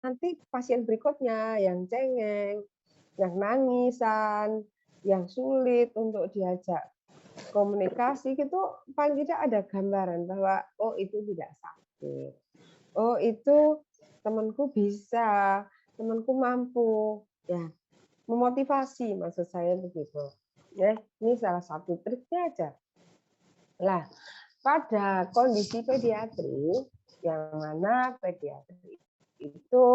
nanti pasien berikutnya yang cengeng, yang nangisan, yang sulit untuk diajak komunikasi gitu, paling tidak ada gambaran bahwa, oh itu tidak sakit, oh itu temanku bisa, temanku mampu, ya memotivasi maksud saya begitu. Ya, ini salah satu triknya aja. Lah, pada kondisi pediatri yang mana pediatri itu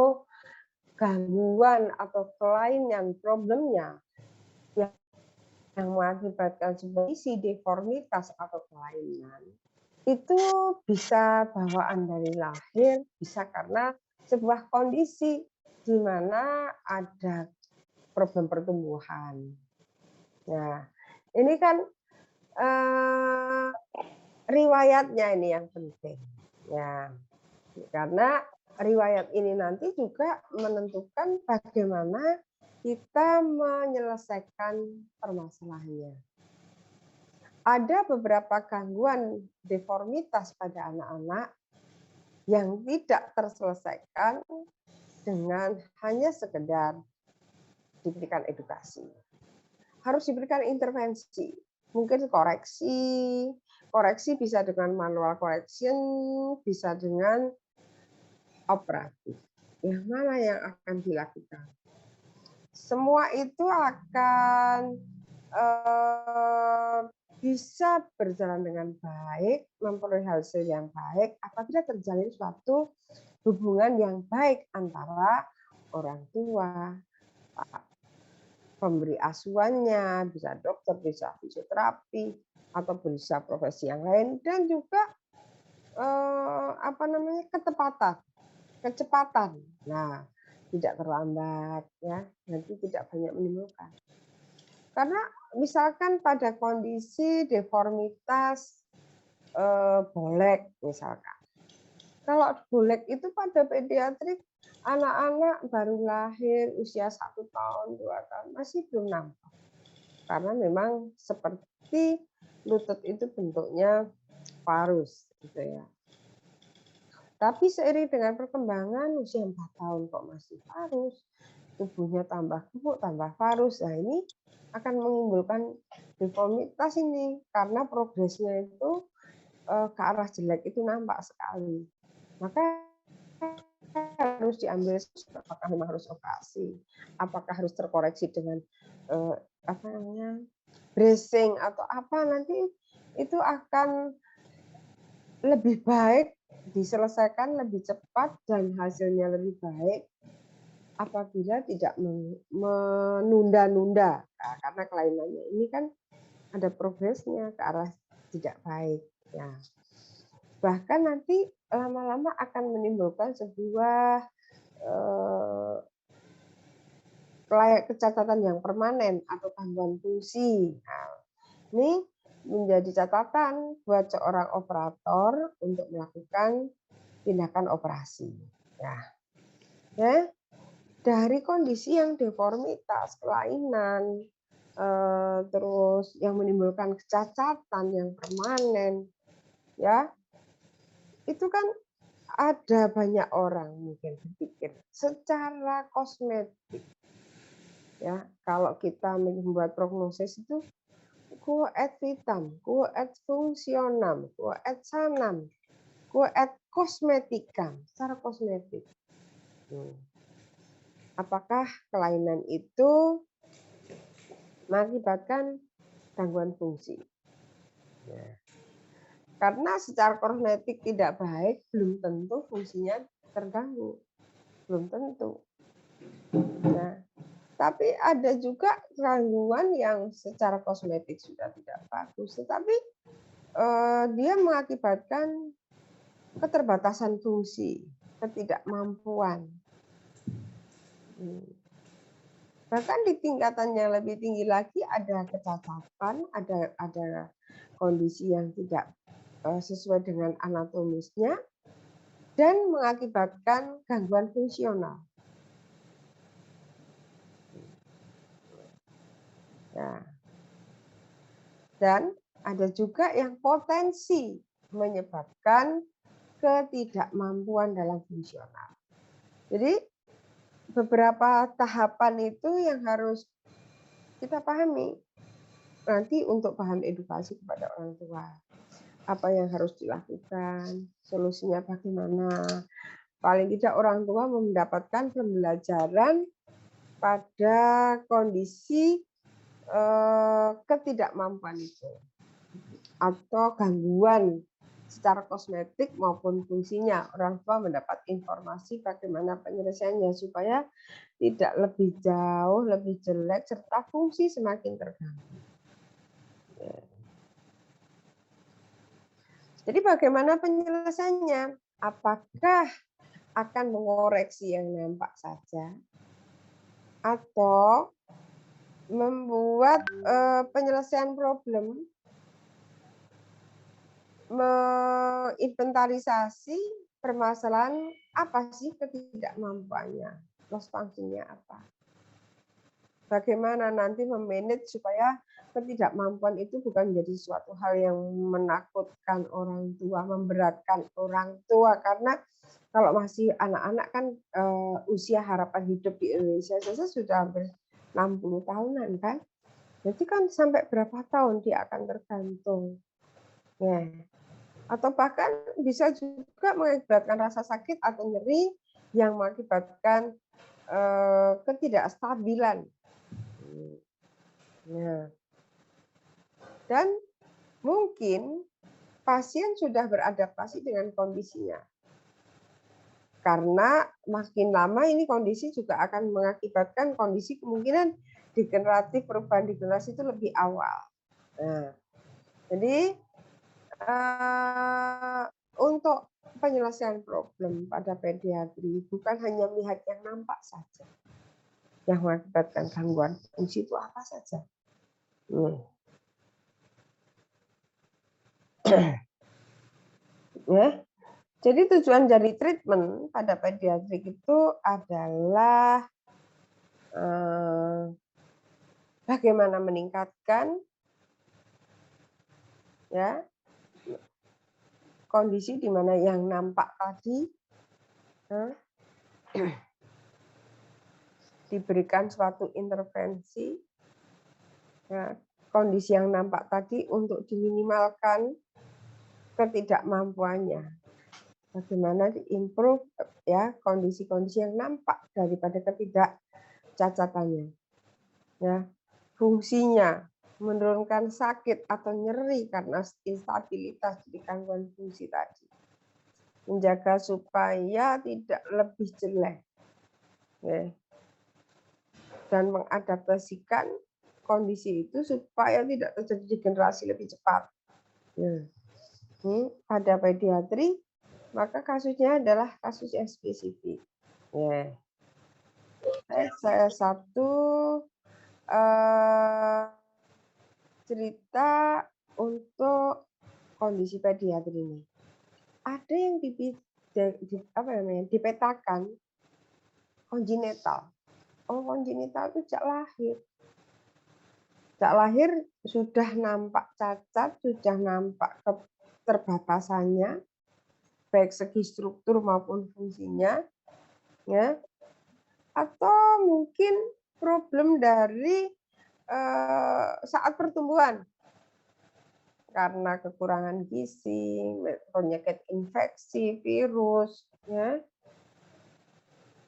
gangguan atau kelainan problemnya yang mengakibatkan kondisi deformitas atau kelainan itu bisa bawaan dari lahir, bisa karena sebuah kondisi di mana ada problem pertumbuhan. Nah, ini kan riwayatnya ini yang penting. Ya, karena riwayat ini nanti juga menentukan bagaimana kita menyelesaikan permasalahannya. Ada beberapa gangguan deformitas pada anak-anak yang tidak terselesaikan dengan hanya sekedar diberikan edukasi. Harus diberikan intervensi, mungkin koreksi bisa dengan manual correction, bisa dengan operatif. Yang mana yang akan dilakukan? Semua itu akan bisa berjalan dengan baik, memperoleh hasil yang baik apabila terjalin suatu hubungan yang baik antara orang tua, pemberi asuhannya, bisa dokter, bisa fisioterapi, atau bisa profesi yang lain, dan juga kecepatan. Nah, tidak terlambat, ya, nanti tidak banyak menimbulkan. Karena misalkan pada kondisi deformitas bolek misalkan. Kalau bolek itu pada pediatrik anak-anak baru lahir usia 1 tahun, 2 tahun masih belum nampak. Karena memang seperti lutut itu bentuknya parus gitu ya. Tapi seiring dengan perkembangan usia 4 tahun kok masih parus, tubuhnya tambah gemuk, tambah parus. Nah, ini akan menimbulkan deformitas ini karena progresnya itu ke arah jelek itu nampak sekali. Maka harus diambil apakah memang harus operasi, apakah harus terkoreksi dengan bracing atau apa, nanti itu akan lebih baik diselesaikan lebih cepat dan hasilnya lebih baik apabila tidak menunda-nunda. Nah, karena kelainannya ini kan ada progresnya ke arah tidak baik. Ya. Bahkan nanti lama-lama akan menimbulkan sebuah kecacatan yang permanen atau gangguan fungsi. Nah, ini menjadi catatan buat seorang operator untuk melakukan tindakan operasi. Nah, ya, dari kondisi yang deformitas, kelainan, terus yang menimbulkan kecacatan yang permanen, ya, itu kan ada banyak orang mungkin berpikir secara kosmetik, ya, kalau kita membuat prognosis itu quo et vitam, quo et fungsionam, quo et sanam, quo et kosmetikam, secara kosmetik. Apakah kelainan itu mengakibatkan gangguan fungsi? Ya. Karena secara kosmetik tidak baik, belum tentu fungsinya terganggu. Belum tentu. Nah, tapi ada juga gangguan yang secara kosmetik sudah tidak bagus, tetapi dia mengakibatkan keterbatasan fungsi, ketidakmampuan. Bahkan di tingkatan yang lebih tinggi lagi ada kecacatan, ada kondisi yang tidak sesuai dengan anatomisnya dan mengakibatkan gangguan fungsional. Ya. Dan ada juga yang potensi menyebabkan ketidakmampuan dalam fungsional. Jadi beberapa tahapan itu yang harus kita pahami. Nanti untuk bahan edukasi kepada orang tua. Apa yang harus dilakukan, solusinya bagaimana. Paling tidak orang tua mendapatkan pembelajaran pada kondisi ketidakmampuan itu atau gangguan secara kosmetik maupun fungsinya. Orang tua mendapat informasi bagaimana penyelesaiannya supaya tidak lebih jauh, lebih jelek, serta fungsi semakin terganggu. Jadi bagaimana penyelesaiannya? Apakah akan mengoreksi yang nampak saja? Atau membuat penyelesaian problem, menginventarisasi permasalahan apa sih ketidakmampuannya, loss function-nya apa. Bagaimana nanti memanage supaya ketidakmampuan itu bukan menjadi suatu hal yang menakutkan orang tua, memberatkan orang tua, karena kalau masih anak-anak kan usia harapan hidup di Indonesia saja sudah hampir 60 tahunan kan. Jadi kan sampai berapa tahun dia akan tergantung. Ya. Atau bahkan bisa juga mengakibatkan rasa sakit atau nyeri yang mengakibatkan ketidakstabilan. Nah, dan mungkin pasien sudah beradaptasi dengan kondisinya. Karena makin lama ini kondisi juga akan mengakibatkan kondisi kemungkinan degeneratif, perubahan degenerasi itu lebih awal. Nah, jadi untuk penyelesaian problem pada pediatri bukan hanya melihat yang nampak saja. Yang mengakibatkan gangguan fungsi itu apa saja. Ya. Jadi tujuan dari treatment pada pediatrik itu adalah bagaimana meningkatkan ya kondisi di mana yang nampak tadi diberikan suatu intervensi ya, kondisi yang nampak tadi untuk diminimalkan ketidakmampuannya. Bagaimana diimprove ya kondisi-kondisi yang nampak daripada ketidakcacatannya. Ya, fungsinya menurunkan sakit atau nyeri karena instabilitas di gangguan fungsi tadi. Menjaga supaya tidak lebih jelek. Ya. Dan mengadaptasikan kondisi itu supaya tidak terjadi degenerasi lebih cepat. Ya. Pada pediatri, maka kasusnya adalah kasus yang spesifik. Ya. Saya satu cerita untuk kondisi pediatri ini. Ada yang dipetakan kongenital. Oh, kongenital itu sejak lahir. Sejak lahir sudah nampak cacat, sudah nampak keterbatasannya, baik segi struktur maupun fungsinya, ya. Atau mungkin problem dari saat pertumbuhan karena kekurangan gizi, penyakit infeksi, virus, ya.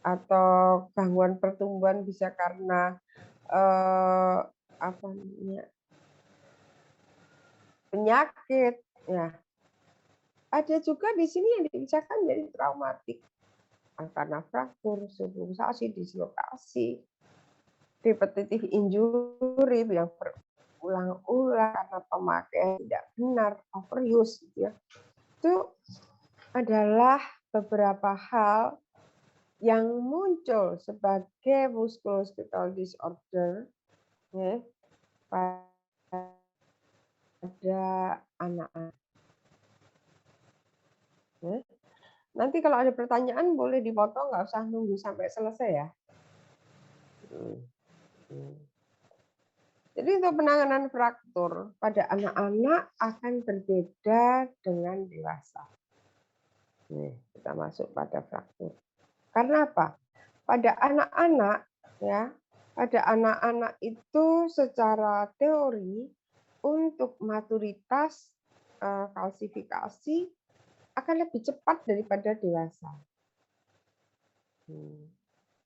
Atau gangguan pertumbuhan bisa karena penyakit, ya. Ada juga di sini yang dibicarakan jadi traumatik karena fraktur, subluxasi, dislokasi, repetitive injury yang berulang-ulang karena pemakaian tidak benar, overuse, gitu ya. Itu adalah beberapa hal yang muncul sebagai musculoskeletal disorder ya, pada anak-anak. Ya. Nanti kalau ada pertanyaan boleh dipotong, nggak usah nunggu sampai selesai ya. Jadi untuk penanganan fraktur pada anak-anak akan berbeda dengan dewasa. Nih, kita masuk pada fraktur. Karena apa? pada anak-anak ya, pada anak-anak itu secara teori untuk maturitas kalsifikasi akan lebih cepat daripada dewasa.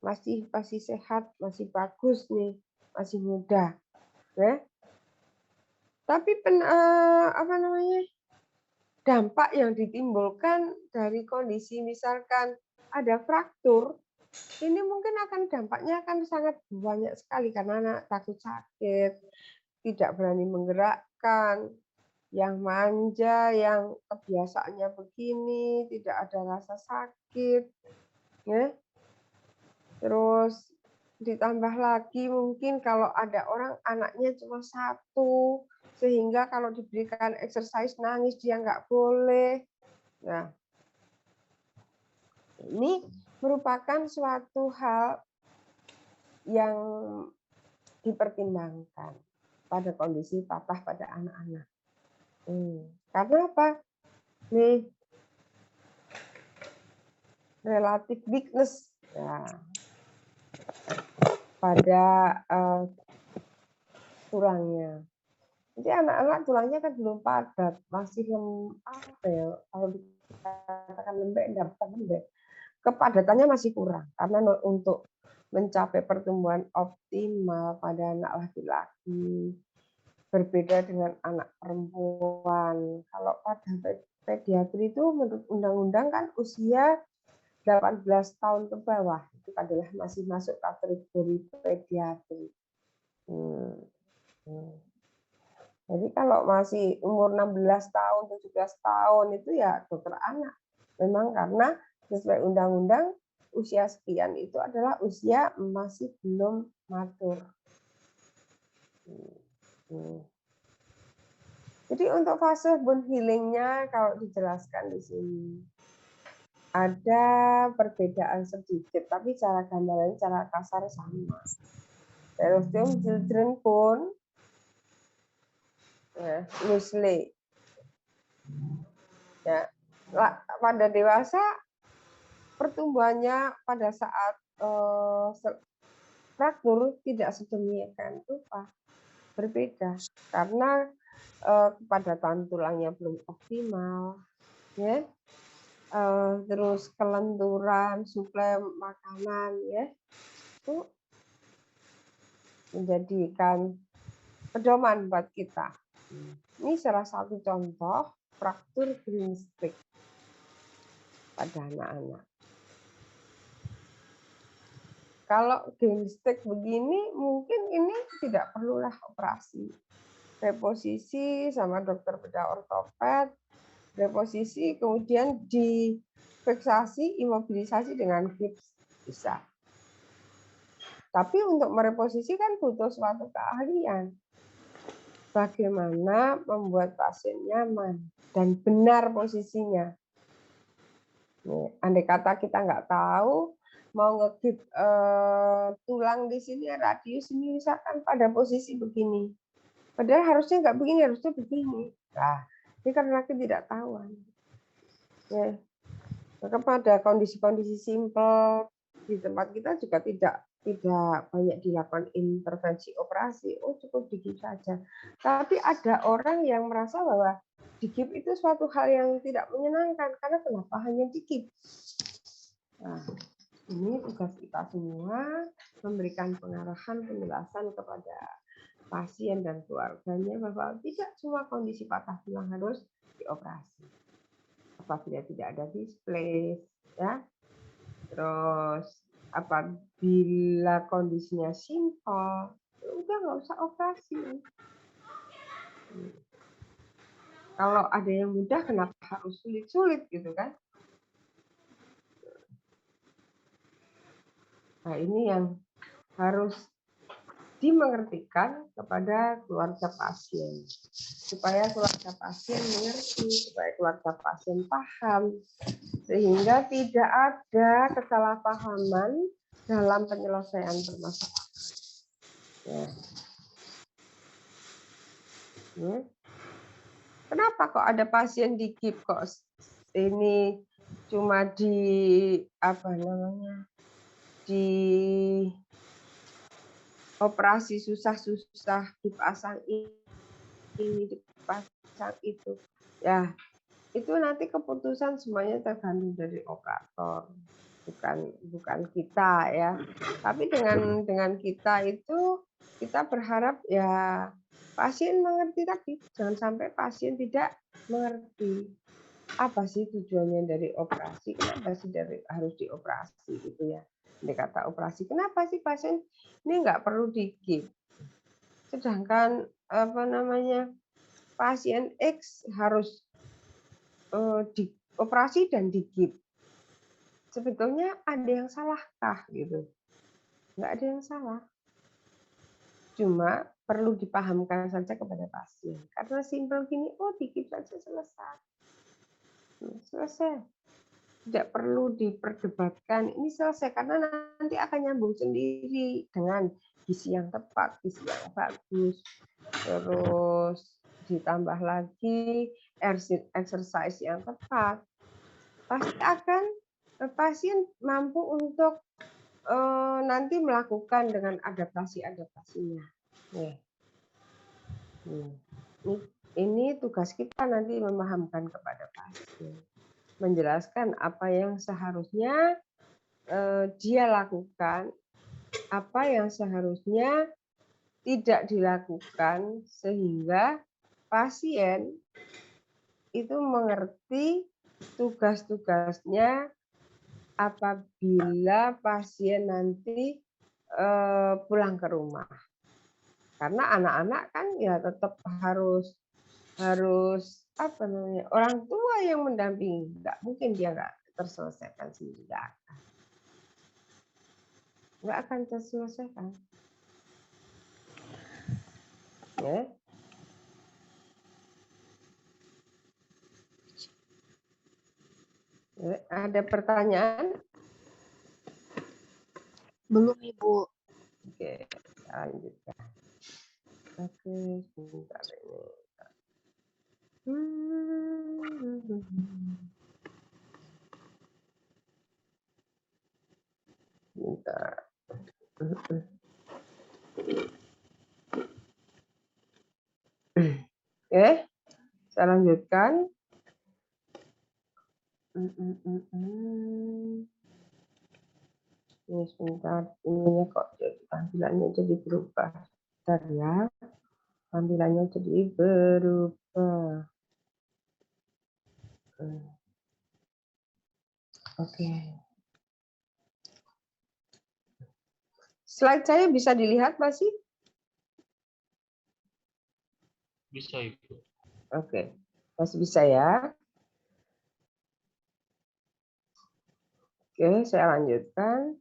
Masih sehat, masih bagus nih, masih muda, ya. Tapi dampak yang ditimbulkan dari kondisi misalkan ada fraktur, ini mungkin dampaknya akan sangat banyak sekali karena anak takut sakit, tidak berani menggerakkan, yang manja, yang kebiasaannya begini, tidak ada rasa sakit, ya. Terus ditambah lagi mungkin kalau ada orang anaknya cuma satu, sehingga kalau diberikan exercise nangis dia nggak boleh. Nah, ini merupakan suatu hal yang dipertimbangkan pada kondisi patah pada anak-anak. Karena apa? Nih, relative weakness ya, pada tulangnya. Jadi anak-anak tulangnya kan belum padat, masih kalau dikatakan lembek, kepadatannya masih kurang karena untuk mencapai pertumbuhan optimal pada anak laki-laki berbeda dengan anak perempuan. Kalau pada pediatri itu menurut undang-undang kan usia 18 tahun ke bawah itu adalah masih masuk kategori pediatri. Jadi kalau masih umur 16 tahun, 17 tahun itu ya dokter anak. Memang karena sesuai undang-undang usia sekian itu adalah usia masih belum matur. Jadi untuk fase bone healing-nya kalau dijelaskan di sini ada perbedaan sedikit, tapi cara gambarannya cara kasar sama. Osteum children bone loosely. Ya, pada dewasa pertumbuhannya pada saat fraktur tidak sedemikian rupa, berbeda karena kepadatan tulangnya belum optimal, ya. Terus kelenturan suplai makanan, ya, itu menjadikan pedoman buat kita. Ini salah satu contoh fraktur green stick pada anak-anak. Kalau green stick begini, mungkin ini tidak perlulah operasi. Reposisi sama dokter bedah ortoped, reposisi kemudian difiksasi, imobilisasi dengan gips bisa. Tapi untuk mereposisi kan butuh suatu keahlian. Bagaimana membuat pasien nyaman dan benar posisinya. Nih, andai kata kita nggak tahu mau ngegip tulang di sini, radius ini misalkan pada posisi begini. Padahal harusnya nggak begini, harusnya begini. Nah, ini karena ketidaktahuan. Ya. Maka pada kondisi-kondisi simpel di tempat kita juga tidak banyak dilakukan intervensi operasi. Oh, cukup digip saja. Tapi ada orang yang merasa bahwa digip itu suatu hal yang tidak menyenangkan karena kenapa hanya digip. Nah, ini tugas kita semua memberikan pengarahan, penjelasan kepada pasien dan keluarganya bahwa tidak semua kondisi patah tulang harus dioperasi. Apabila tidak ada displace, ya. Terus apabila kondisinya simpel, udah nggak usah operasi. Kalau ada yang mudah, kenapa harus sulit-sulit gitu kan? Nah, ini yang harus dimengertikan kepada keluarga pasien. Supaya keluarga pasien mengerti, supaya keluarga pasien paham. Sehingga tidak ada kesalahpahaman dalam penyelesaian permasalahan. Ya. Kenapa kok ada pasien digip kok ini cuma di di operasi susah-susah, dipasang ini, dipasang itu. Ya, itu nanti keputusan semuanya tergantung dari operator, bukan kita ya. Tapi dengan kita itu kita berharap ya pasien mengerti tadi, jangan sampai pasien tidak mengerti apa sih tujuannya dari operasi, kenapa sih harus dioperasi gitu ya. Ini kata operasi, kenapa sih pasien ini nggak perlu digigit, sedangkan apa namanya pasien X harus dioperasi dan digigit. Sebetulnya ada yang salahkah gitu? Nggak ada yang salah. Cuma perlu dipahamkan saja kepada pasien. Karena simpel gini, oh dikit saja selesai. Selesai. Tidak perlu diperdebatkan. Ini selesai karena nanti akan nyambung sendiri dengan gizi yang tepat, gizi yang bagus. Terus ditambah lagi exercise yang tepat. Pasti akan pasien mampu untuk nanti melakukan dengan adaptasinya. Ini tugas kita nanti memahamkan kepada pasien, menjelaskan apa yang seharusnya dia lakukan, apa yang seharusnya tidak dilakukan, sehingga pasien itu mengerti tugas-tugasnya apabila pasien nanti pulang ke rumah. Karena anak-anak kan ya tetap harus apa namanya, orang tua yang mendampingi. Nggak mungkin dia nggak terselesaikan sendiri, nggak akan terselesaikan. Ya. Ada pertanyaan? Belum, Ibu. Oke, lanjutkan. Oke, sebentar ini. Sebentar. Oke, saya lanjutkan. Ini sebentar, ininya kok jadi tampilannya jadi berubah. Bentar ya, tampilannya jadi berubah. Oke. Slide saya bisa dilihat masih? Bisa, Ibu. Oke, masih bisa ya. Oke, saya lanjutkan.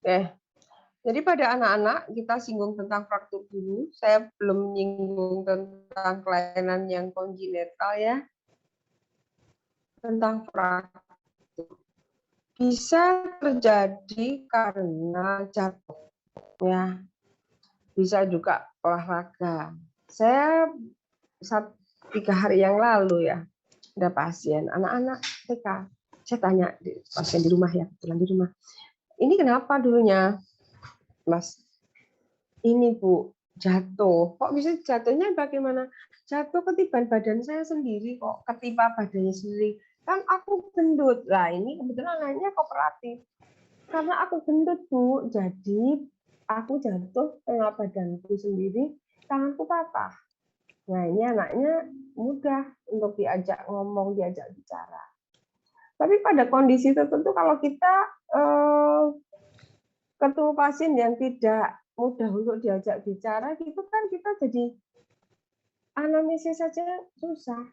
Oke, jadi pada anak-anak kita singgung tentang fraktur dulu. Saya belum menyinggung tentang kelainan yang kongenital ya. Tentang fraktur. Bisa terjadi karena jatuh ya. Bisa juga olahraga. Saya 3 hari yang lalu ya, ada pasien anak-anak TK. Saya tanya pasien di rumah ya, kebetulan di rumah. Ini kenapa dulunya, Mas? Ini Bu, jatuh. Kok bisa jatuhnya bagaimana? Jatuh ketiban badan saya sendiri kok, ketimpa badannya sendiri. Kan aku gendut. Lah ini kebetulan anaknya kooperatif. Karena aku gendut Bu, jadi aku jatuh kena badanku sendiri, tanganku patah. Nah ini anaknya mudah untuk diajak ngomong, diajak bicara. Tapi pada kondisi tertentu kalau kita ketemu pasien yang tidak mudah untuk diajak bicara, gitu kan kita jadi anamnesis saja susah.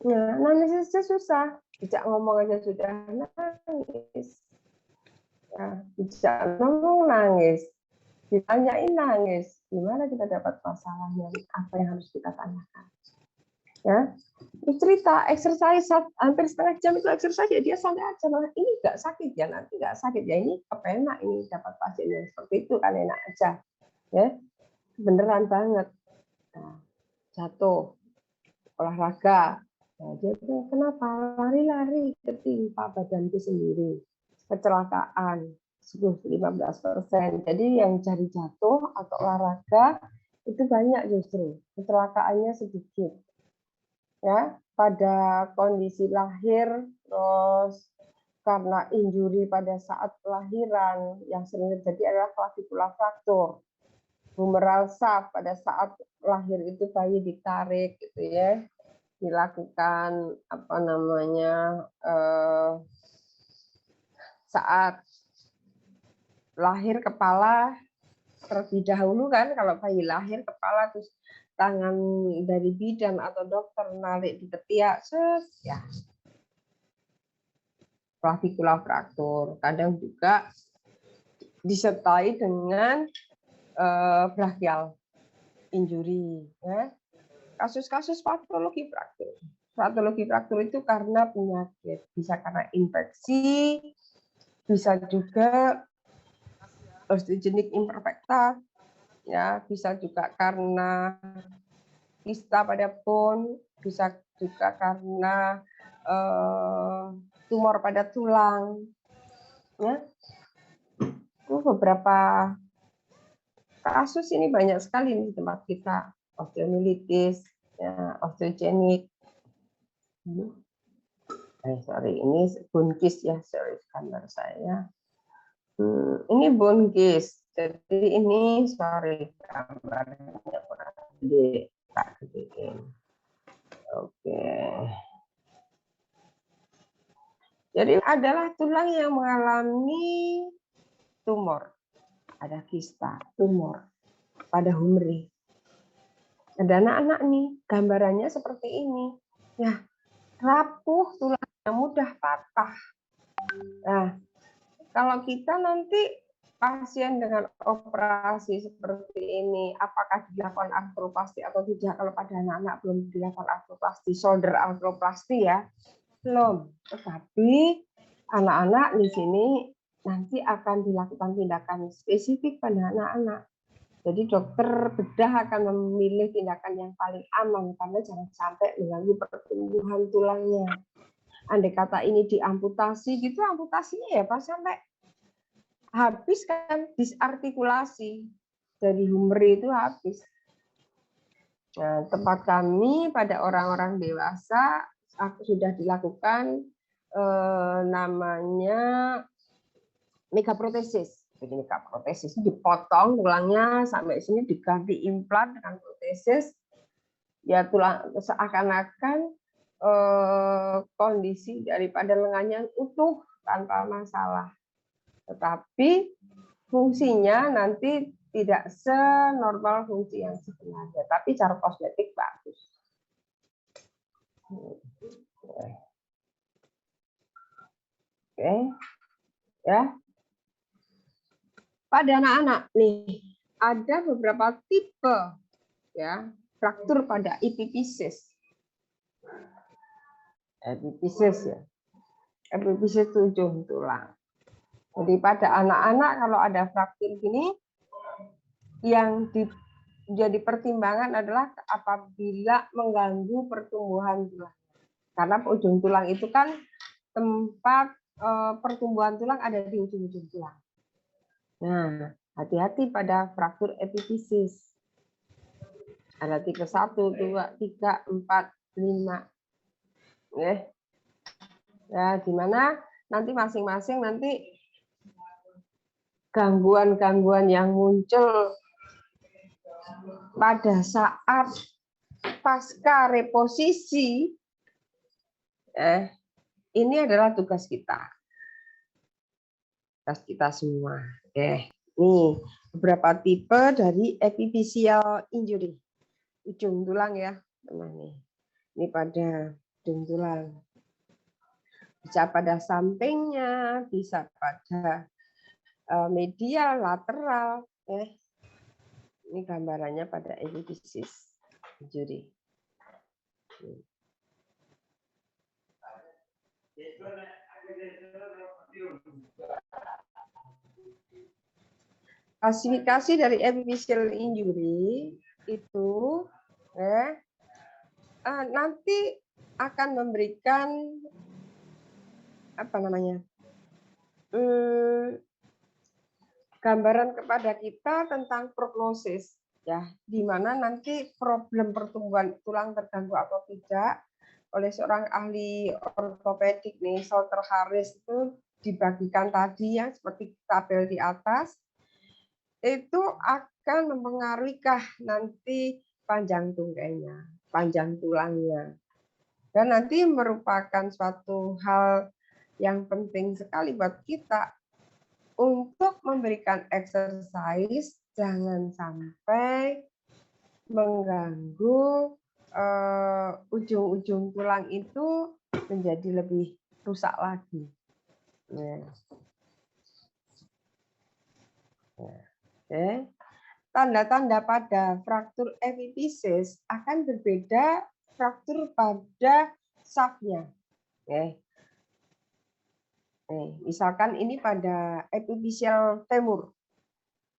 Nah, anamnesis saja susah. Diajak ngomong aja sudah nangis. Ya, diajak ngomong nangis. Ditanyain nangis. Gimana kita dapat masalahnya? Apa yang harus kita tanyakan? Ya, terus cerita exercise hampir setengah jam itu exercise ya dia santai aja, ini nggak sakit ya, nanti nggak sakit ya, ini kepenak ini dapat pasien yang seperti itu kan, enak aja ya, beneran banget. Nah, jatuh olahraga Nah, dia bilang, kenapa lari-lari ketimpa badanku sendiri, kecelakaan 10-15%. Jadi yang cari jatuh atau olahraga itu banyak justru, kecelakaannya sedikit. Ya, pada kondisi lahir, terus karena injury pada saat kelahiran, yang sering terjadi adalah clavicular fracture, humeral shaft pada saat lahir itu bayi ditarik gitu ya, dilakukan apa namanya saat lahir kepala terlebih dahulu kan, kalau bayi lahir kepala terus tangan dari bidan atau dokter narik di ketiak, ya clavicular fracture. Kadang juga disertai dengan brachial injury. Ya. Kasus-kasus patologi fraktur. Patologi fraktur itu karena penyakit, bisa karena infeksi, bisa juga osteogenic imperfecta, ya, bisa juga karena kista pada bone, bisa juga karena tumor pada tulang, ya. Itu beberapa kasus ini banyak sekali di tempat kita, osteomyelitis, ya, osteogenic. Sorry, ini bone kiss ya, sorry gambar saya. Ini bone kiss, jadi ini sorry gambarnya kurang gede, tak gedein. Oke. Jadi adalah tulang yang mengalami tumor, ada kista, tumor pada humeri. Ada anak-anak nih, gambarannya seperti ini. Ya, rapuh tulangnya, mudah patah. Nah, kalau kita nanti pasien dengan operasi seperti ini, apakah dilakukan artroplasti atau tidak? Kalau pada anak-anak belum dilakukan artroplasti, shoulder artroplasti ya, belum. Tetapi anak-anak di sini nanti akan dilakukan tindakan spesifik pada anak-anak. Jadi dokter bedah akan memilih tindakan yang paling aman karena jangan sampai mengganggu pertumbuhan tulangnya. Andai kata ini diamputasi gitu, amputasinya ya pas sampai habis kan, disartikulasi dari humeri itu habis. Nah, tempat kami pada orang-orang dewasa sudah dilakukan namanya megaprotesis. Jadi megaprotesis dipotong tulangnya sampai sini, diganti implan dengan protesis. Ya tulang seakan-akan kondisi daripada lengannya utuh tanpa masalah. Tetapi fungsinya nanti tidak senormal fungsi yang sebenarnya, tapi cara kosmetik bagus. Oke, ya. Pada anak-anak nih ada beberapa tipe ya fraktur pada epiphysis. Epiphysis ya. Epiphysis ujung tulang. Jadi pada anak-anak kalau ada fraktur gini, yang jadi pertimbangan adalah apabila mengganggu pertumbuhan tulang. Karena ujung tulang itu kan tempat pertumbuhan tulang ada di ujung-ujung tulang. Nah, hati-hati pada fraktur epiphysis. Ada tipe 1, 2, 3, 4, 5. Ya, gimana nanti masing-masing nanti gangguan-gangguan yang muncul pada saat pasca reposisi, ini adalah tugas kita. Tugas kita semua. Nih, beberapa tipe dari epiphyseal injury. Ujung tulang ya, teman nih. Ini pada ujung tulang. Bisa pada sampingnya, bisa pada medial, lateral. Ini gambarannya pada epiphysis injury. Klasifikasi dari epiphyseal injury itu nanti akan memberikan apa namanya, gambaran kepada kita tentang prognosis, ya, di mana nanti problem pertumbuhan tulang terganggu atau tidak oleh seorang ahli ortopedik nih, Salter Harris itu dibagikan tadi ya, seperti tabel di atas, itu akan mempengaruhikah nanti panjang tungkainya, panjang tulangnya. Dan nanti merupakan suatu hal yang penting sekali buat kita untuk memberikan exercise, jangan sampai mengganggu ujung-ujung tulang itu menjadi lebih rusak lagi. Ya. Ya. Tanda-tanda pada fraktur epiphysis akan berbeda fraktur pada shaft-nya. Misalkan ini pada epiphyseal femur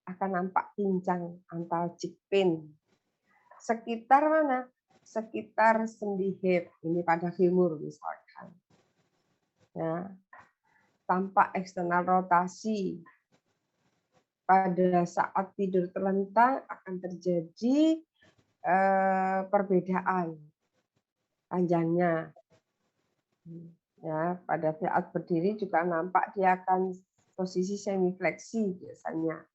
akan nampak pincang antalgic pain. Sekitar mana? Sekitar sendi hip. Ini pada femur misalkan. Ya. Tampak eksternal rotasi. Pada saat tidur terlentang akan terjadi perbedaan panjangnya. Ya, pada saat berdiri juga nampak dia akan posisi semi fleksi biasanya.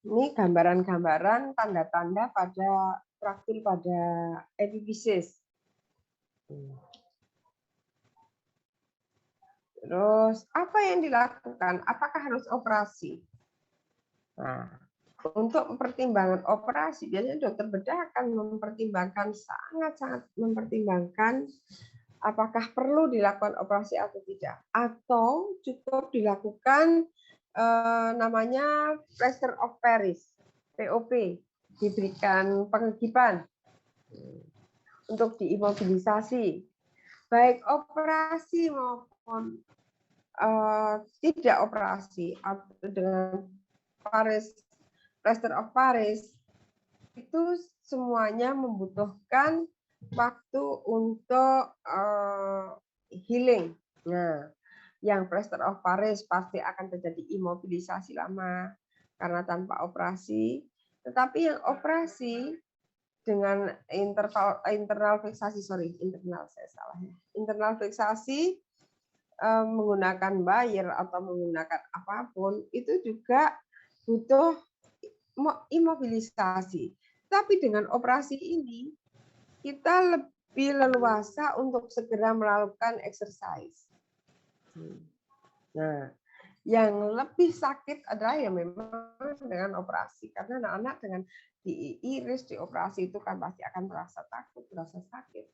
Ini gambaran-gambaran tanda-tanda pada fraktur pada epiphysis. Terus apa yang dilakukan? Apakah harus operasi? Nah, untuk pertimbangan operasi, biasanya dokter bedah akan mempertimbangkan, sangat-sangat mempertimbangkan apakah perlu dilakukan operasi atau tidak. Atau cukup dilakukan namanya plaster of Paris, POP, diberikan pengegipan untuk diimobilisasi. Baik operasi maupun tidak operasi, atau dengan Paris, plaster of Paris, itu semuanya membutuhkan waktu untuk healing. Nah, yang plaster of Paris pasti akan terjadi imobilisasi lama karena tanpa operasi. Tetapi yang operasi dengan internal fiksasi menggunakan wire atau menggunakan apapun itu juga butuh imobilisasi. Tapi dengan operasi ini kita lebih leluasa untuk segera melakukan exercise. Nah, yang lebih sakit adalah yang memang dengan operasi, karena anak-anak dengan diiris, dioperasi itu kan pasti akan merasa takut, merasa sakit.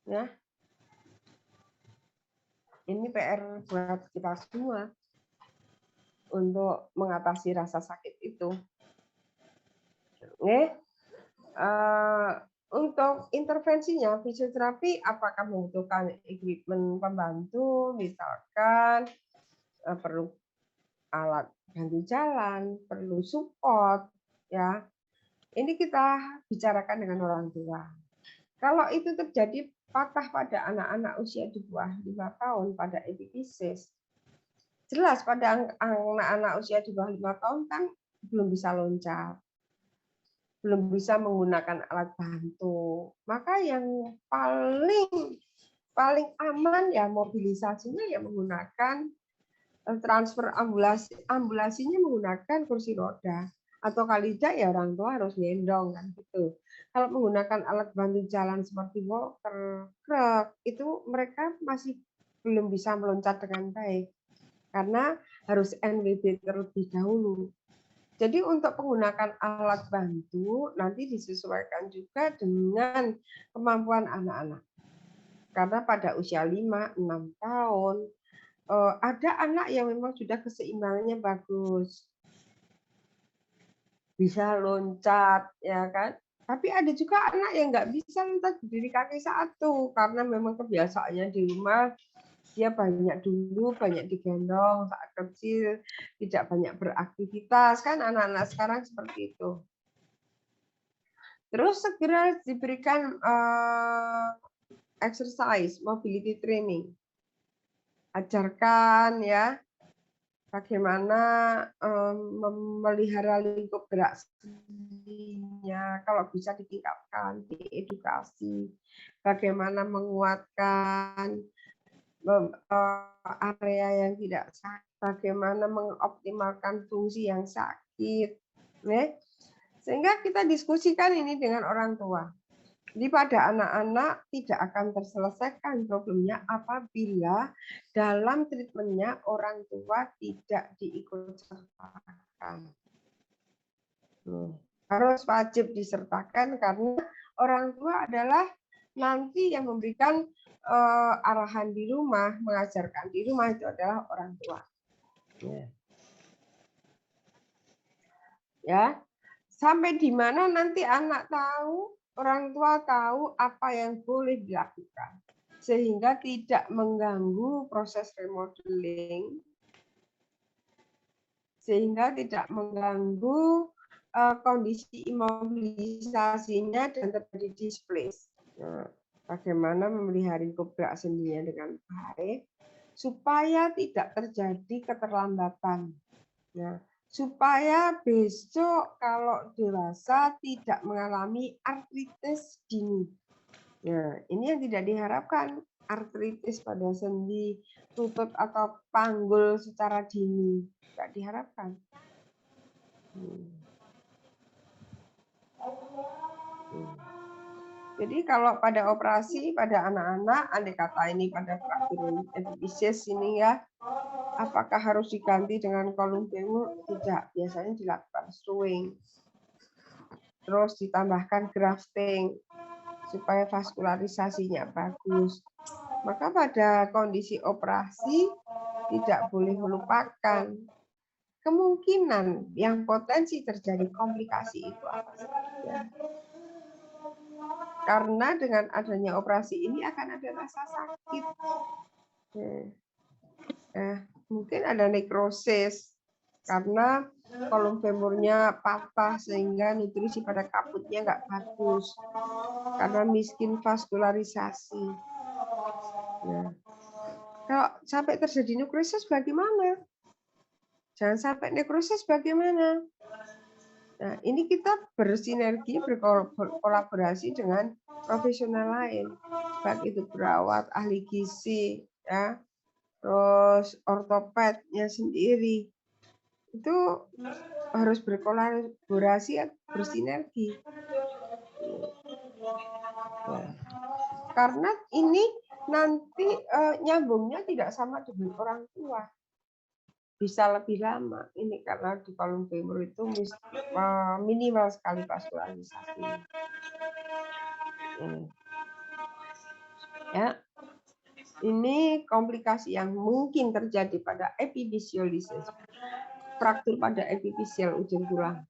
Ya, ini PR buat kita semua untuk mengatasi rasa sakit itu. Untuk intervensinya, fisioterapi apakah membutuhkan equipment pembantu, misalkan perlu alat bantu jalan, perlu support, ya. Ini kita bicarakan dengan orang tua. Kalau itu terjadi patah pada anak-anak usia di bawah 5 tahun pada epiphysis, jelas pada anak-anak usia di bawah 5 tahun kan belum bisa loncat, belum bisa menggunakan alat bantu. Maka yang paling aman ya mobilisasinya ya menggunakan transfer ambulasinya menggunakan kursi roda, atau kali tidak ya orang tua harus gendong kan gitu. Kalau menggunakan alat bantu jalan seperti walker, kruk, itu mereka masih belum bisa meloncat dengan baik karena harus NWB terlebih dahulu. Jadi untuk menggunakan alat bantu nanti disesuaikan juga dengan kemampuan anak-anak. Karena pada usia 5-6 tahun ada anak yang memang sudah keseimbangannya bagus, bisa loncat, ya kan? Tapi ada juga anak yang nggak bisa loncat berdiri kaki satu karena memang kebiasaannya di rumah dia banyak digendong saat kecil, tidak banyak beraktivitas kan anak-anak sekarang seperti itu. Terus segera diberikan exercise mobility training. Ajarkan ya bagaimana memelihara lingkup gerak sendinya, kalau bisa ditingkatkan, diedukasi, bagaimana menguatkan area yang tidak sakit, bagaimana mengoptimalkan fungsi yang sakit, ya. Sehingga kita diskusikan ini dengan orang tua. Jadi pada anak-anak tidak akan terselesaikan problemnya apabila dalam treatmentnya orang tua tidak diikut sertakan. Harus wajib disertakan karena orang tua adalah nanti yang memberikan arahan di rumah, mengajarkan di rumah itu adalah orang tua. Ya, sampai di mana nanti anak tahu, orang tua tahu apa yang boleh dilakukan, sehingga tidak mengganggu proses remodeling, sehingga tidak mengganggu kondisi imobilisasinya dan terjadi displace. Nah, bagaimana memelihara gerak sendinya dengan baik supaya tidak terjadi keterlambatan. Nah, supaya besok kalau dewasa tidak mengalami artritis dini. Nah, ini yang tidak diharapkan, artritis pada sendi, lutut atau panggul secara dini. Tidak diharapkan. Jadi kalau pada operasi pada anak-anak, andai kata ini pada fraktur epiphysis ini ya, apakah harus diganti dengan kolum femur? Tidak, biasanya dilakukan screwing. Terus ditambahkan grafting supaya vaskularisasinya bagus. Maka pada kondisi operasi tidak boleh melupakan kemungkinan yang potensi terjadi komplikasi itu apa saja. Karena dengan adanya operasi ini akan ada rasa sakit. Mungkin ada nekrosis karena kolom femurnya patah sehingga nutrisi pada kaputnya nggak bagus karena miskin vaskularisasi. Nah, kalau sampai terjadi nekrosis bagaimana? Jangan sampai nekrosis bagaimana? Nah, ini kita bersinergi, berkolaborasi dengan profesional lain, baik itu perawat, ahli gizi, ya, terus ortopednya sendiri. Itu harus berkolaborasi, bersinergi. Nah, karena ini nanti nyambungnya tidak sama dengan orang tua. Bisa lebih lama ini karena di kolom femur itu minimal sekali vaskularisasi. Ya, ini komplikasi yang mungkin terjadi pada epifisiolisis, fraktur pada epifisial ujung tulang.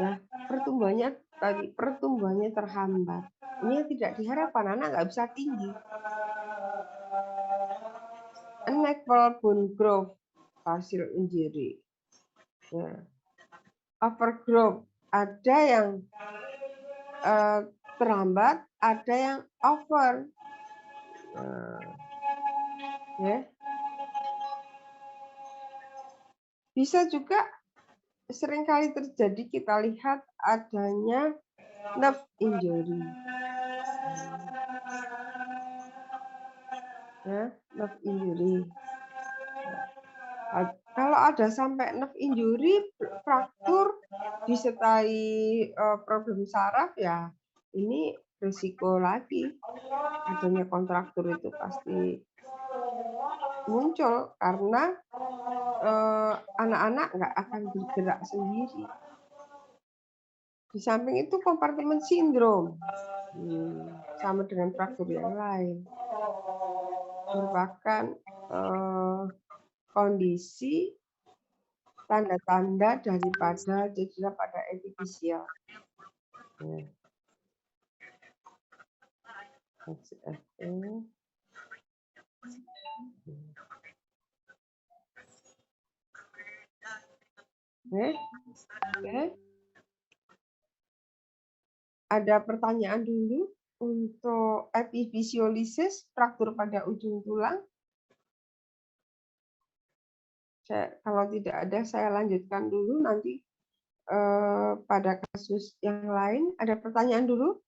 Ya, pertumbuhannya terhambat. Ini yang tidak diharapkan, anak nggak bisa tinggi. Unequal bone growth, partial injury. Ya. Overgrowth, ada yang terlambat, ada yang over. Ya. Bisa juga seringkali terjadi kita lihat adanya nerve injury. Ya, nerve injury. Kalau ada sampai nerve injury, fraktur disertai problem saraf, ya ini risiko lagi adanya kontraktur itu pasti muncul karena anak-anak nggak akan bergerak sendiri. Di samping itu kompartemen sindrom sama dengan fraktur yang lain merupakan kondisi tanda-tanda daripada cedera pada epifisial. Oke. Ada pertanyaan dulu untuk epifisiolisis, fraktur pada ujung tulang. Kalau tidak ada, saya lanjutkan dulu nanti pada kasus yang lain. Ada pertanyaan dulu?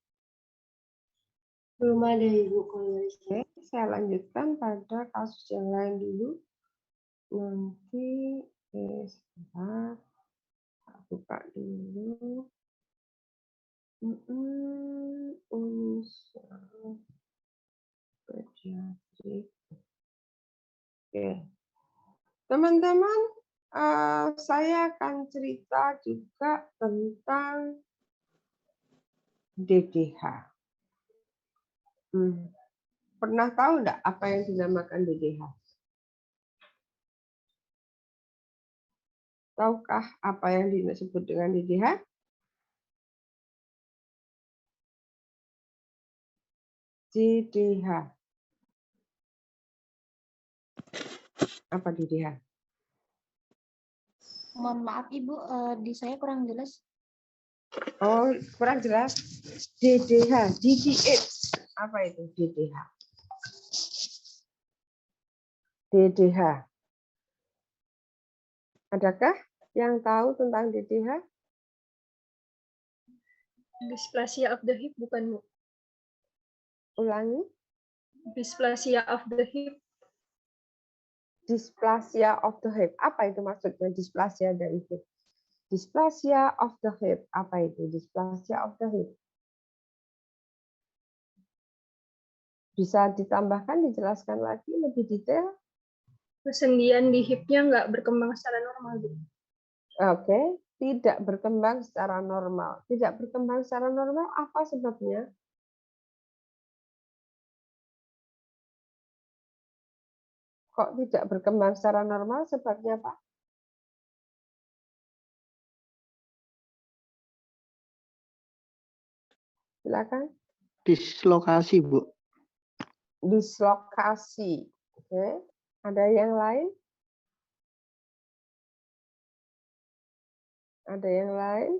Belum ada Ibu. Oke, saya lanjutkan pada kasus yang lain dulu. Nanti, sebentar. Saya buka dulu. Unsur pediatrik. Oke. Teman-teman, saya akan cerita juga tentang DDH. Pernah tahu enggak apa yang dinamakan DDH? Tahukah apa yang disebut dengan DDH? DDH. Apa DDH? Mohon maaf Ibu, di saya kurang jelas. Oh, kurang jelas. DDH, DDH. Apa itu DDH? DDH. Adakah yang tahu tentang DDH? Dysplasia of the hip, bukan Bu? Ulangi. Dysplasia of the hip. Dysplasia of the hip. Apa itu maksudnya dysplasia dari hip? Dysplasia of the hip. Apa itu dysplasia of the hip? Bisa ditambahkan, dijelaskan lagi lebih detail? Kesendian di hipnya nggak berkembang secara normal, Bu. Oke, tidak berkembang secara normal. Tidak berkembang secara normal, apa sebabnya? Kok tidak berkembang secara normal? Sebabnya apa? Silakan. Dislokasi, Bu. Dislokasi. Oke. Ada yang lain? Ada yang lain?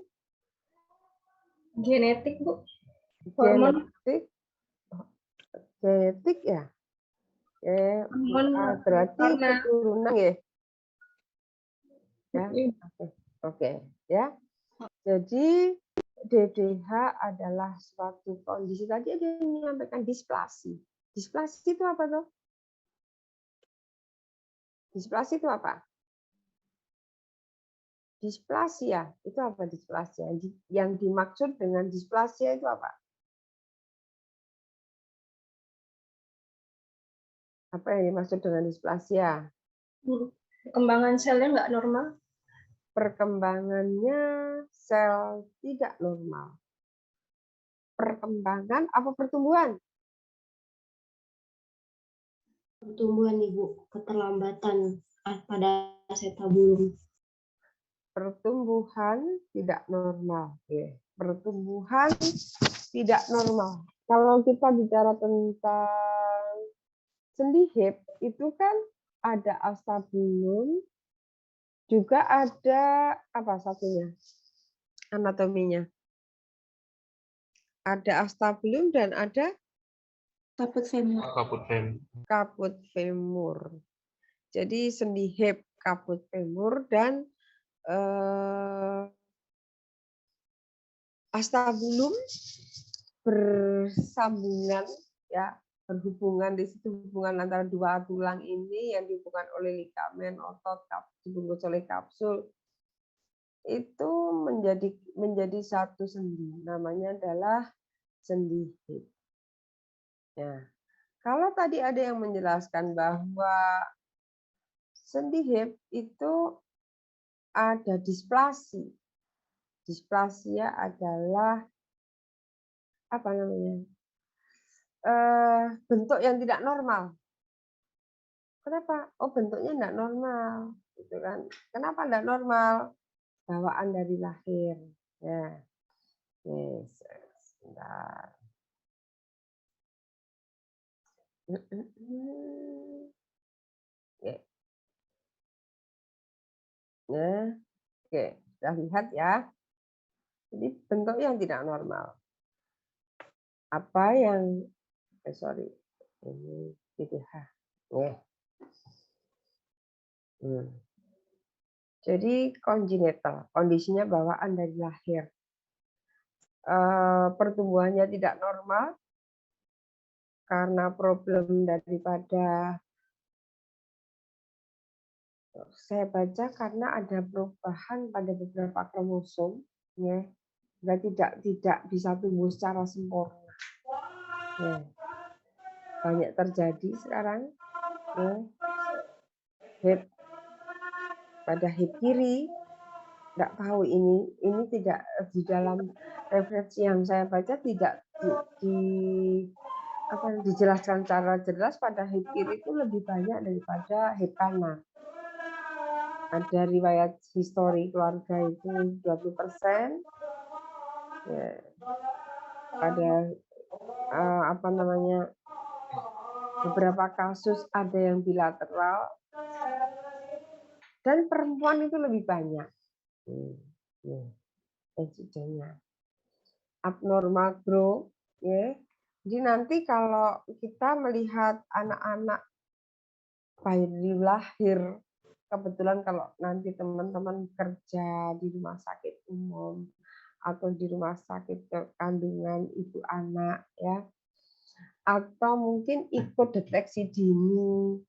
Genetik, Bu. Hormon. Genetik ya? Oke. Hormon Berarti karena keturunan ya? Ya. Oke. Ya. Jadi DDH adalah suatu kondisi. Tadi ada yang menyampaikan displasi. Displasi itu apa tuh? Displasi itu apa? Displasia itu apa displasia? Yang dimaksud dengan displasia itu apa? Apa yang dimaksud dengan displasia? perkembangan selnya nggak normal. Perkembangannya sel tidak normal. Perkembangan apa pertumbuhan? Pertumbuhan Ibu, keterlambatan pada acetabulum. Pertumbuhan tidak normal. Pertumbuhan tidak normal. Kalau kita bicara tentang sendi hip, itu kan ada acetabulum, juga ada apa satunya? Anatominya. Ada acetabulum dan ada Caput femur. caput femur. Jadi sendi hip, caput femur, dan acetabulum bersambungan, ya, berhubungan di situ, hubungan antara dua tulang ini yang dihubungkan oleh ligamen, otot, dibungkus oleh kapsul, itu menjadi satu sendi. Namanya adalah sendi hip. Nah, kalau tadi ada yang menjelaskan bahwa sendi hip itu ada displasi. Displasia adalah apa namanya? Bentuk yang tidak normal. Kenapa? Oh, bentuknya tidak normal, gitu kan? Kenapa tidak normal? Bawaan dari lahir. Ya, yes, sebentar. Oke. Nah, oke, sudah lihat ya. Jadi bentuk yang tidak normal. apa yang sorry, ini PDH. Jadi congenital, kondisinya bawaan dari lahir. Pertumbuhannya tidak normal karena problem daripada saya baca karena ada perubahan pada beberapa kromosom, ya, tidak bisa tumbuh secara sempurna. Ya. Banyak terjadi sekarang. Ya. Hip pada hip kiri, nggak tahu ini tidak di dalam referensi yang saya baca tidak dijelaskan secara jelas pada hip kiri itu lebih banyak daripada hip kanan. Ada riwayat histori keluarga itu 20%. Ya. Pada beberapa kasus ada yang bilateral dan perempuan itu lebih banyak. Abnormal growth, ya. Jadi nanti kalau kita melihat anak-anak bayi lahir, kebetulan kalau nanti teman-teman kerja di rumah sakit umum atau di rumah sakit kandungan ibu anak, ya, atau mungkin ikut deteksi dini,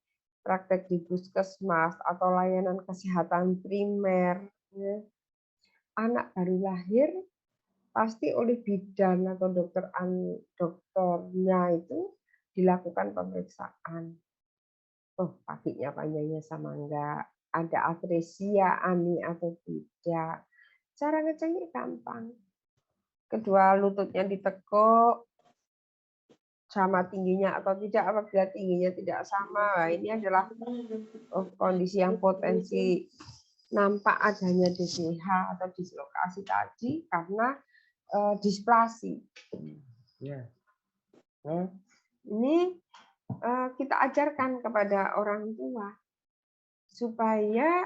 praktek di puskesmas atau layanan kesehatan primer, ya. Anak baru lahir pasti oleh bidan atau dokternya itu dilakukan pemeriksaan. Kakinya panjangnya sama enggak, ada atresia ani atau tidak. Cara ngeceknya gampang. Kedua lututnya ditekuk sama tingginya atau tidak, apabila tingginya tidak sama, ini adalah kondisi yang potensi nampak adanya DCH atau dislokasi tadi karena displasi. Ini kita ajarkan kepada orang tua supaya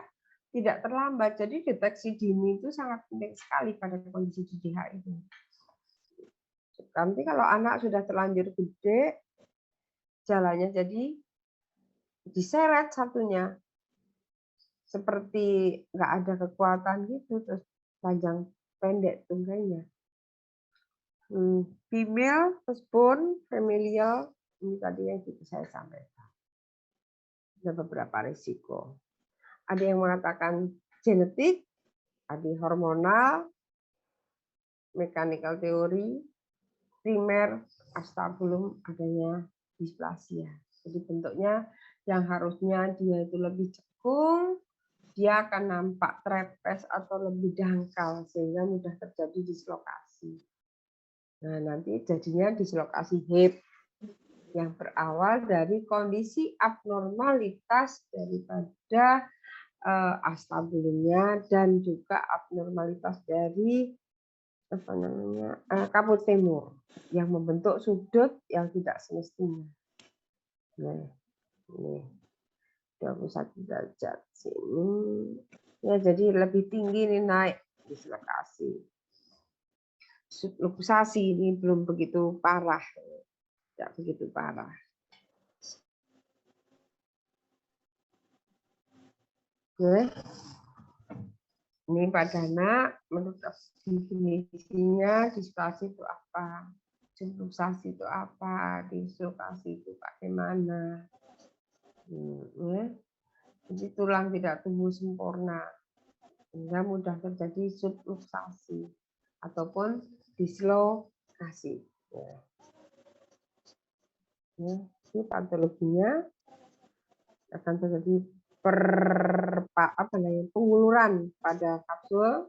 tidak terlambat. Jadi deteksi dini itu sangat penting sekali pada kondisi DCH itu. Nanti kalau anak sudah terlanjur gede, jalannya jadi diseret satunya, seperti nggak ada kekuatan gitu, terus panjang pendek tungganya. Female, firstborn, familial, ini tadi yang saya sampaikan. Ada beberapa risiko. Ada yang mengatakan genetik, ada hormonal, mechanical teori, primer, astabulum adanya displasia. Jadi bentuknya yang harusnya dia itu lebih cekung, dia akan nampak trapes atau lebih dangkal sehingga mudah terjadi dislokasi. Nah, nanti jadinya dislokasi hip yang berawal dari kondisi abnormalitas daripada astabulumnya dan juga abnormalitas dari kaput femur yang membentuk sudut yang tidak semestinya. Nah, ini 21 derajat sini. Ya, jadi lebih tinggi ini naik dislokasi. Subluxasi ini belum begitu parah, tidak begitu parah. Oke. Ini Pak Dana, menurut definisinya displasi itu apa? Subluxasi itu apa? Dislokasi itu bagaimana? Jadi tulang tidak tumbuh sempurna, sehingga mudah terjadi subluxasi ataupun dislokasi. Ini patologinya akan terjadi penguluran pada kapsul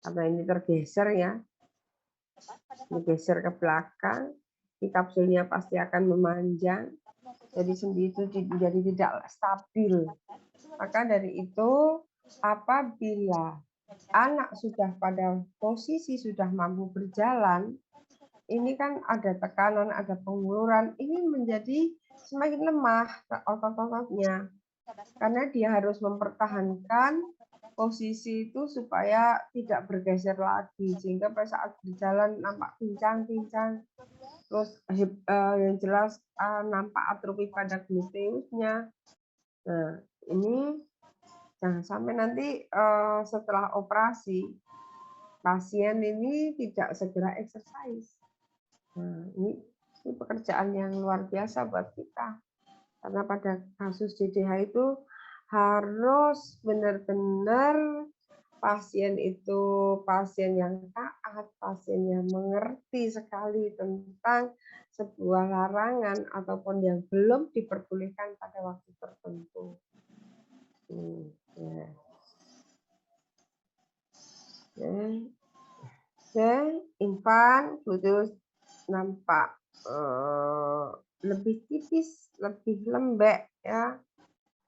karena ini tergeser, ya, digeser ke belakang, di kapsulnya pasti akan memanjang, jadi sendi itu jadi tidak stabil. Maka dari itu apabila anak sudah pada posisi sudah mampu berjalan, ini kan ada tekanan, ada penguluran, ini menjadi semakin lemah otot-ototnya. Karena dia harus mempertahankan posisi itu supaya tidak bergeser lagi. Sehingga pada saat berjalan nampak pincang-pincang. terus yang jelas nampak atrofi pada gluteusnya. Nah, ini jangan sampai nanti setelah operasi pasien ini tidak segera exercise. Nah, ini pekerjaan yang luar biasa buat kita. Karena pada kasus DDH itu harus benar-benar pasien itu pasien yang taat, pasien yang mengerti sekali tentang sebuah larangan ataupun yang belum diperbolehkan pada waktu tertentu. Ya. Infan gluteus nampak lebih tipis, lebih lembek ya.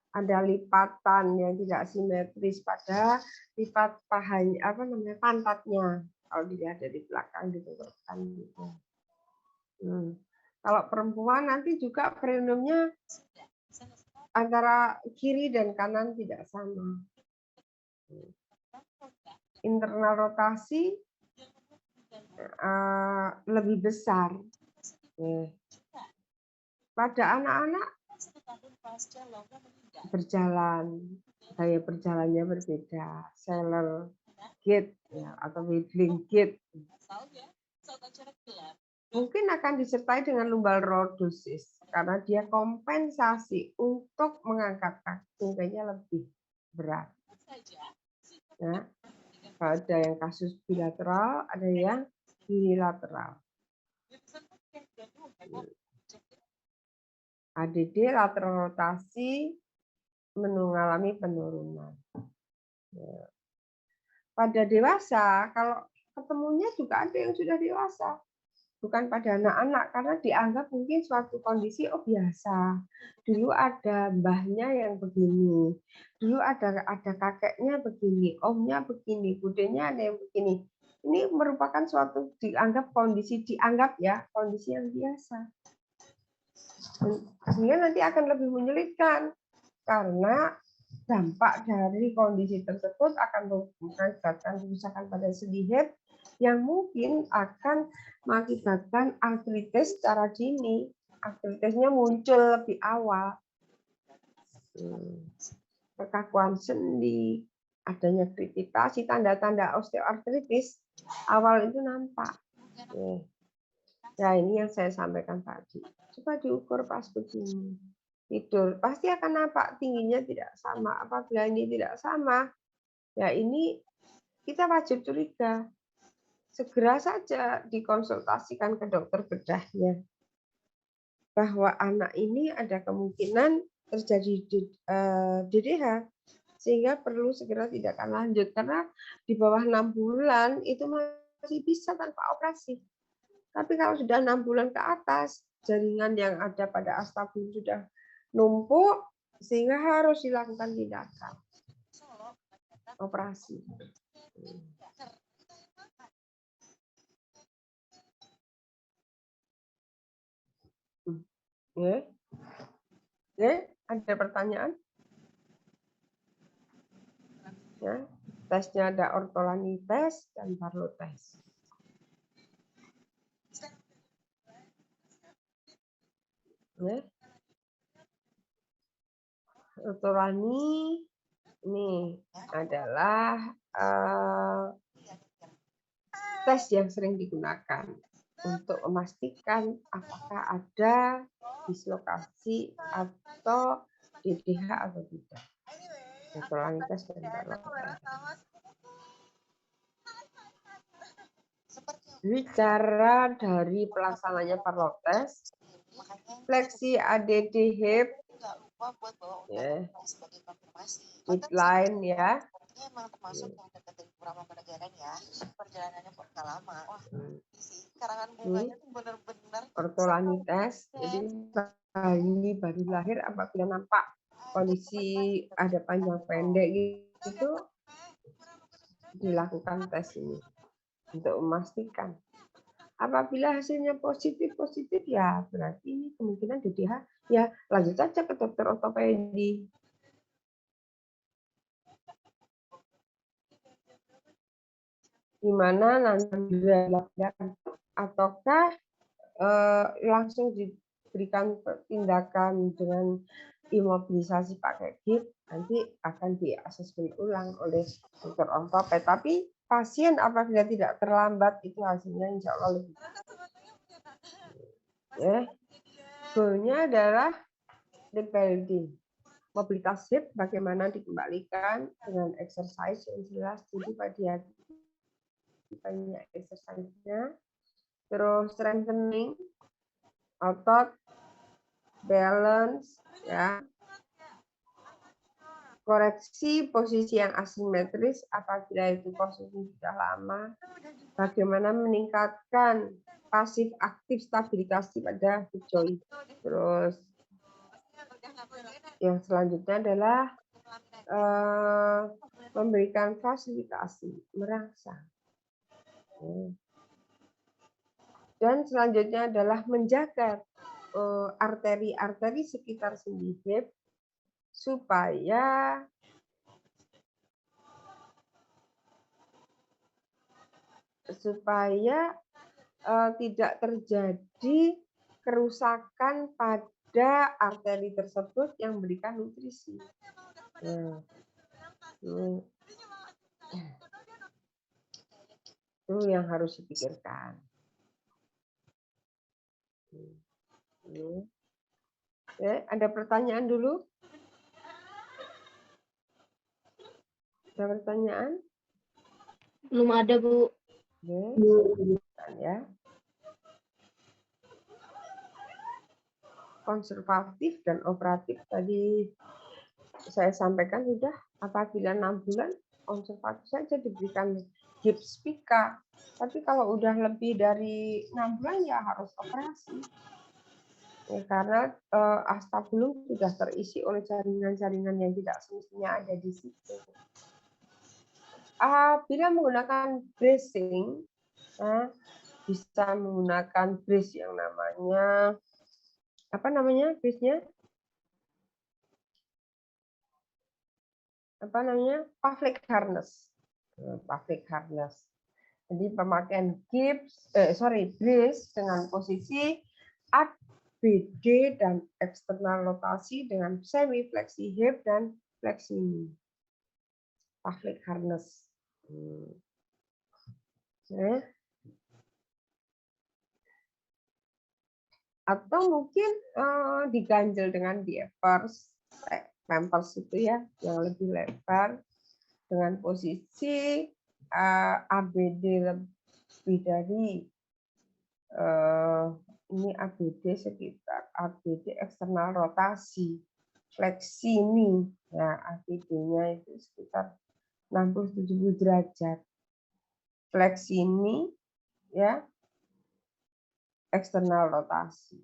Ada lipatan yang tidak simetris pada lipat pahanya pantatnya. Kalau dilihat dari belakang ditentukan gitu. Kalau perempuan nanti juga perineumnya antara kiri dan kanan tidak sama. Internal rotasi lebih besar. Pada anak-anak berjalan, gaya berjalannya berbeda, Seller gait ya, atau Whittling gait. Mungkin akan disertai dengan lumbar lordosis karena dia kompensasi untuk mengangkat kakinya lebih berat. Ya. Ada yang kasus bilateral, ada yang unilateral. ADD lateral rotasi mengalami penurunan. Ya. Pada dewasa, kalau ketemunya juga ada yang sudah dewasa, bukan pada anak-anak karena dianggap mungkin suatu kondisi biasa. Dulu ada mbahnya yang begini, dulu ada kakeknya begini, omnya begini, budenya ada yang begini. Ini merupakan suatu kondisi yang biasa. Sehingga nanti akan lebih menyulitkan karena dampak dari kondisi tersebut akan mengakibatkan kerusakan pada sendi hip yang mungkin akan mengakibatkan artritis secara dini. Artritisnya muncul lebih awal. Kekakuan sendi, adanya krepitasi, tanda-tanda osteoartritis awal itu nampak. Ya, ini yang saya sampaikan tadi. Coba diukur pas begini. Tidur pasti akan nampak tingginya tidak sama. Apabila ini tidak sama, ya ini kita wajib curiga. Segera saja dikonsultasikan ke dokter bedahnya bahwa anak ini ada kemungkinan terjadi DDH sehingga perlu segera tindakan lanjut karena di bawah 6 bulan itu masih bisa tanpa operasi. Tapi kalau sudah 6 bulan ke atas, jaringan yang ada pada astabul sudah numpuk sehingga harus dilakukan tindakan operasi. Ada pertanyaan? Ya, tesnya ada ortolani tes dan Barlow tes. Ortolani ini adalah tes yang sering digunakan untuk memastikan apakah ada dislokasi atau DDH atau tidak. Ortolani tes dan Barlow tes. Ini cara dari pelaksananya Barlow tes. Fleksi ADD hip, ya, midline ya. Emang termasuk yang dekat dari beberapa negara ya. Perjalanannya kok nggak lama. Wah, karangan bunganya tuh benar-benar ortolani tes. Jadi bayi baru lahir apabila nampak kondisi ada panjang pendek gitu dilakukan tes ini untuk memastikan. Apabila hasilnya positif ya berarti ini kemungkinan DDH ya lanjut saja ke dokter ortopedi. Di mana nanti dilakukan ataukah langsung diberikan tindakan dengan imobilisasi pakai GIP, nanti akan diasesmen ulang oleh dokter ortoped. Tapi pasien apabila tidak terlambat itu hasilnya insya Allah lebih baik. Ya. Goalnya adalah rebuilding. Mobilitas hip bagaimana dikembalikan dengan exercise yang jelas. Jadi pagi hari banyak exercise-nya. Terus strengthening otot, balance, ya. Koreksi posisi yang asimetris apabila itu posisi sudah lama. Bagaimana meningkatkan pasif aktif stabilisasi pada hip joint. Terus yang selanjutnya adalah memberikan fasilitasi merangsang. Dan selanjutnya adalah menjaga arteri-arteri sekitar sendi hip supaya tidak terjadi kerusakan pada arteri tersebut yang memberikan nutrisi. Itu yang harus dipikirkan. Ada pertanyaan dulu? Ada pertanyaan? Belum ada, Bu. Ya. Konservatif dan operatif tadi saya sampaikan sudah, apabila 6 bulan konservatif saja diberikan GIP Spica. Tapi kalau udah lebih dari 6 bulan ya harus operasi. Ya, karena astabulum sudah terisi oleh jaringan-jaringan yang tidak semestinya ada di situ. Bila menggunakan bracing, bisa menggunakan brace yang namanya brace-nya? Pavlik harness. Pavlik harness. Jadi pemakaian brace dengan posisi ABD dan eksternal rotasi dengan semi fleksi hip dan fleksi knee. Pavlik harness. Atau mungkin diganjel dengan diapers, pampers itu ya, yang lebih lebar dengan posisi ABD lebih dari ini ABD sekitar ABD eksternal rotasi, fleksi ini, ya ABD-nya itu sekitar 60-70 derajat, fleksi ini, ya eksternal rotasi.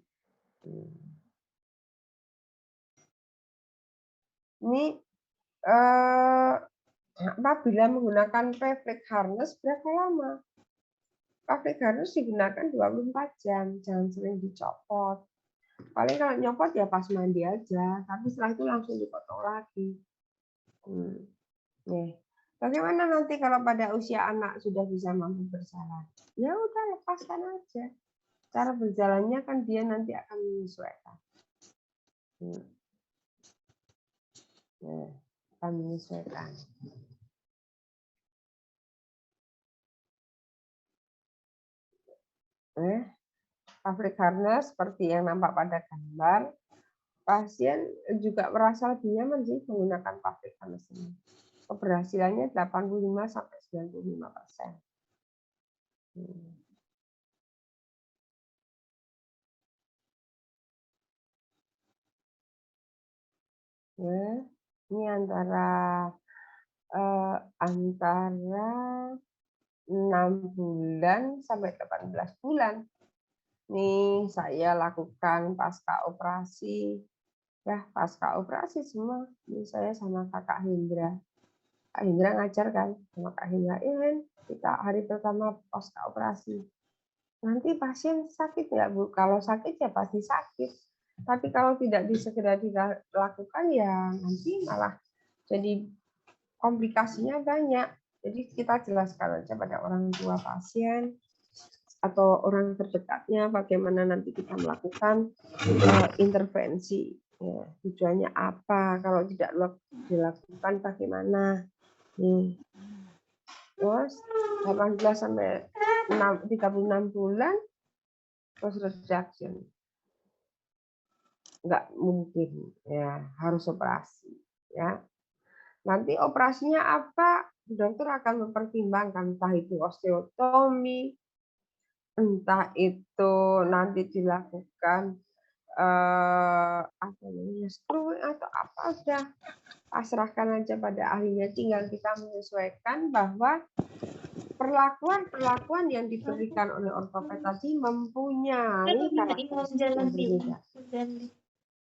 Ini apabila menggunakan pavlik harness berapa lama? Pavlik harness digunakan 24 jam, jangan sering dicopot. Paling kalau nyopot ya pas mandi aja, tapi setelah itu langsung dipotong lagi. Nih. Bagaimana nanti kalau pada usia anak sudah bisa mampu berjalan? Ya udah lepaskan aja. Cara berjalannya kan dia nanti akan menyesuaikan. Akan menyesuaikan. Pavlik harness seperti yang nampak pada gambar, pasien juga merasa lebih nyaman sih menggunakan pavlik harness ini. Keberhasilannya 85-95%. Ini antara 6 bulan sampai 18 bulan. Nih saya lakukan pasca operasi. Ya, pasca operasi semua. Ini saya sama Kakak Hendra. Kak Hendra ngajar kan sama Kak Hendra. Kita hari pertama pasca operasi. Nanti pasien sakit nggak, Bu? Kalau sakit ya pasti sakit. Tapi kalau tidak segera dilakukan ya nanti malah jadi komplikasinya banyak. Jadi kita jelaskan aja pada orang tua pasien atau orang terdekatnya, bagaimana nanti kita melakukan intervensi. Ya, tujuannya apa? Kalau tidak dilakukan bagaimana? Nih. Terus 18 sampai 36 bulan post reduction. Nggak mungkin, ya harus operasi. Ya. Nanti operasinya apa? Dokter akan mempertimbangkan entah itu osteotomi, entah itu nanti dilakukan apa namanya screwing atau apa, sudah pasrahkan aja pada ahlinya. Tinggal kita menyesuaikan bahwa perlakuan yang diberikan oleh ortoped tadi mempunyai karakteristik yang berbeda.